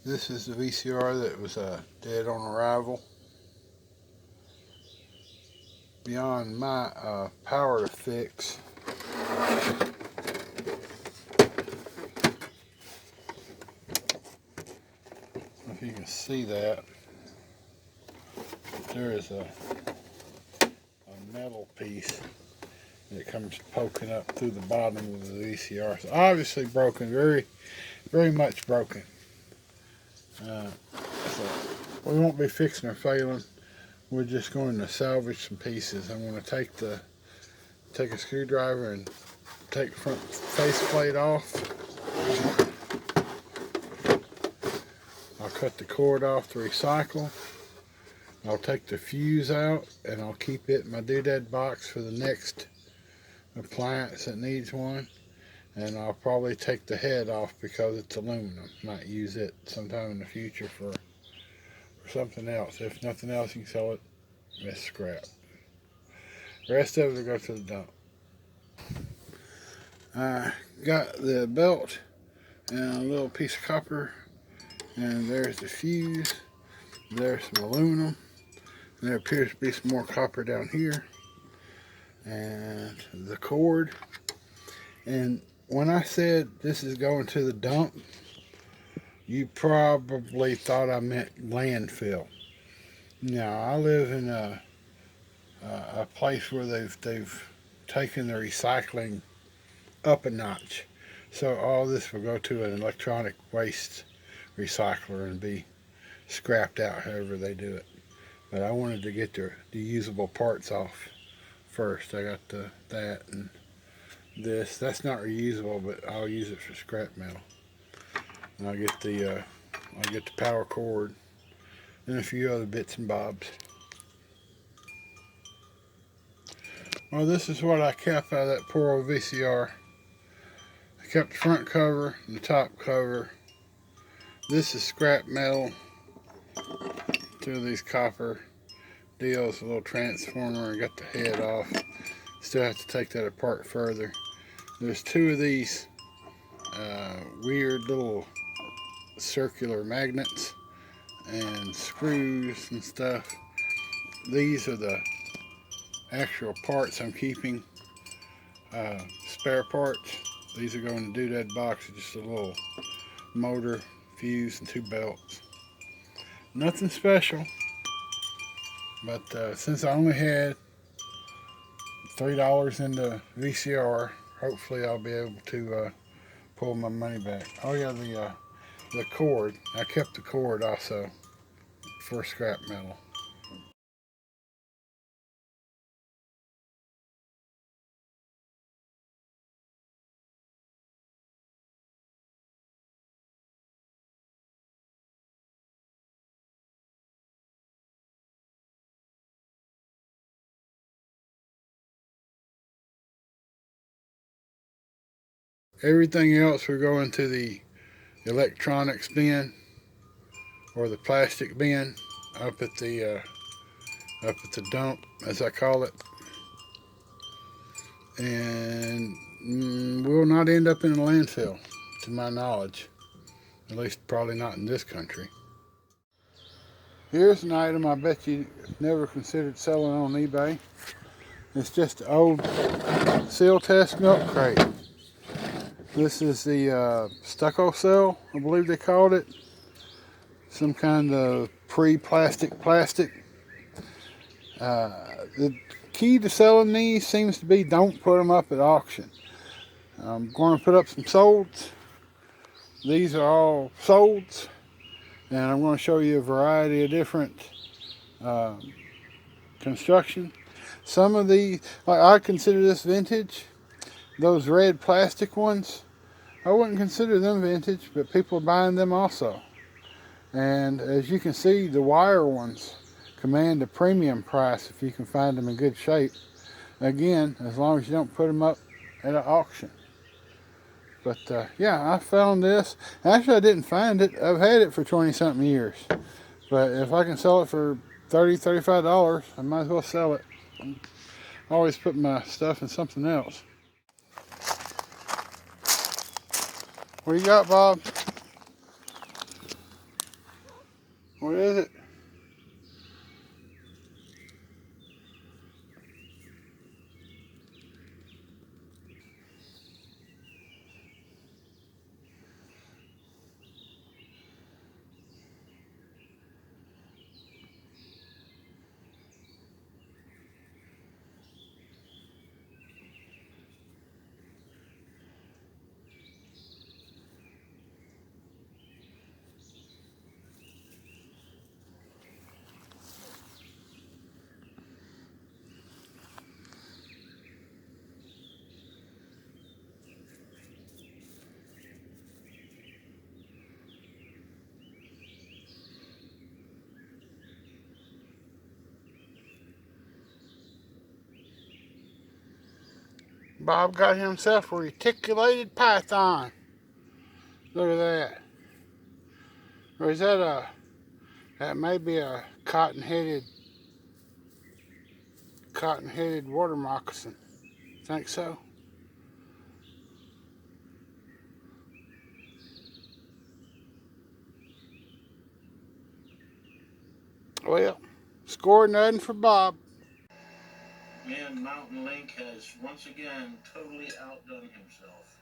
This is the VCR that was dead on arrival. Beyond my power to fix. If you can see that, there is a metal piece that comes poking up through the bottom of the VCR. It's obviously broken, very much broken. So we won't be fixing or failing. We're just going to salvage some pieces. I'm going to take a screwdriver and take the front faceplate off. I'll cut the cord off to recycle. I'll take the fuse out and I'll keep it in my doodad box for the next appliance that needs one. And I'll probably take the head off because it's aluminum. Might use it sometime in the future for something else. If nothing else, you can sell it as scrap. The rest of it will go to the dump. I got the belt and a little piece of copper, and there's the fuse. There's some aluminum. And there appears to be some more copper down here, and the cord. And when I said this is going to the dump, you probably thought I meant landfill. Now, I live in a place where they've taken the recycling up a notch. So all this will go to an electronic waste recycler and be scrapped out however they do it. But I wanted to get the usable parts off first. I got that and this. That's not reusable, but I'll use it for scrap metal. And I'll get the power cord and a few other bits and bobs. Well, this is what I kept out of that poor old VCR. I kept the front cover and the top cover. This is scrap metal. Two of these copper deals, a little transformer. I got the head off. Still have to take that apart further. There's two of these weird little circular magnets and screws and stuff. These are the actual parts I'm keeping, spare parts. These are going to doodad box, just a little motor, fuse, and two belts. Nothing special, but since I only had $3 in the VCR, hopefully I'll be able to pull my money back. Oh yeah, the cord. I kept the cord also for scrap metal. Everything else will go into the electronics bin or the plastic bin up at the dump, as I call it, and will not end up in a landfill, to my knowledge. At least probably not in this country. Here's an item I bet you never considered selling on eBay. It's just an old seal test milk crate. This is the stucco cell, I believe they called it. Some kind of pre-plastic. The key to selling these seems to be don't put them up at auction. I'm going to put up some solds. These are all solds, and I'm going to show you a variety of different construction. Some of these, like I consider this vintage. Those red plastic ones, I wouldn't consider them vintage, but people are buying them also. And as you can see, the wire ones command a premium price if you can find them in good shape. Again, as long as you don't put them up at an auction. But yeah, I found this. Actually, I didn't find it. I've had it for 20-something years. But if I can sell it for $30, $35, I might as well sell it. I always put my stuff in something else. What you got, Bob? What is it? Bob got himself a reticulated python. Look at that. Or is that that may be a cotton-headed water moccasin. Think so? Well, score nothing for Bob. Man, Mountain Link has once again totally outdone himself.